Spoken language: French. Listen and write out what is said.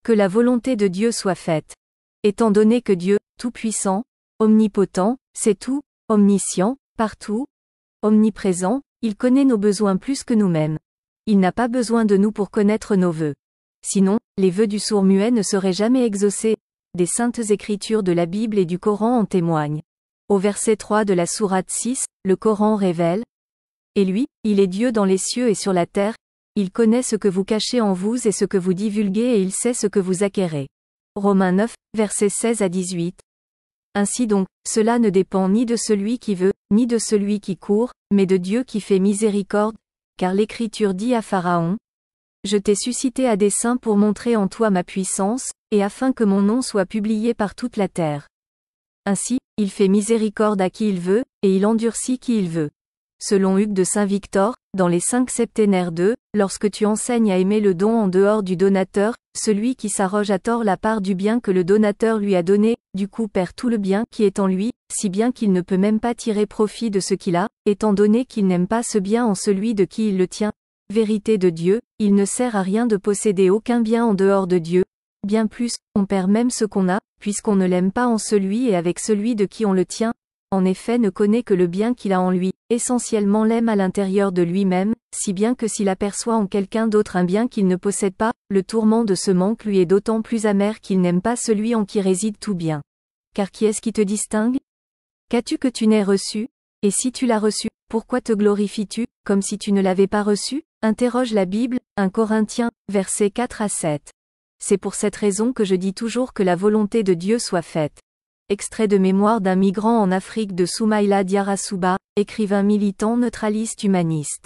Que la volonté de Dieu soit faite. Étant donné que Dieu, tout-puissant, omnipotent, sait tout, omniscient, partout, omniprésent, il connaît nos besoins plus que nous-mêmes. Il n'a pas besoin de nous pour connaître nos vœux. Sinon, les vœux du sourd-muet ne seraient jamais exaucés. Des saintes écritures de la Bible et du Coran en témoignent. Au verset 3 de la sourate 6, le Coran révèle: Et lui, il est Dieu dans les cieux et sur la terre, il connaît ce que vous cachez en vous et ce que vous divulguez et il sait ce que vous acquérez. Romains 9, versets 16 à 18. Ainsi donc, cela ne dépend ni de celui qui veut, ni de celui qui court, mais de Dieu qui fait miséricorde, car l'Écriture dit à Pharaon: Je t'ai suscité à dessein pour montrer en toi ma puissance, et afin que mon nom soit publié par toute la terre. Ainsi, il fait miséricorde à qui il veut, et il endurcit qui il veut. Selon Hugues de Saint-Victor, dans les 5 septénaires 2, lorsque tu enseignes à aimer le don en dehors du donateur, celui qui s'arroge à tort la part du bien que le donateur lui a donné, du coup perd tout le bien qui est en lui, si bien qu'il ne peut même pas tirer profit de ce qu'il a, étant donné qu'il n'aime pas ce bien en celui de qui il le tient. Vérité de Dieu, il ne sert à rien de posséder aucun bien en dehors de Dieu. Bien plus, on perd même ce qu'on a, puisqu'on ne l'aime pas en celui et avec celui de qui on le tient. En effet, ne connaît que le bien qu'il a en lui, essentiellement l'aime à l'intérieur de lui-même, si bien que s'il aperçoit en quelqu'un d'autre un bien qu'il ne possède pas, le tourment de ce manque lui est d'autant plus amer qu'il n'aime pas celui en qui réside tout bien. Car qui est-ce qui te distingue? Qu'as-tu que tu n'aies reçu? Et si tu l'as reçu, pourquoi te glorifies-tu, comme si tu ne l'avais pas reçu? Interroge la Bible, 1 Corinthiens, versets 4 à 7. C'est pour cette raison que je dis toujours que la volonté de Dieu soit faite. Extrait de Mémoires d'un migrant en Afrique de Soumaïla Diarra Souba, écrivain militant neutraliste humaniste.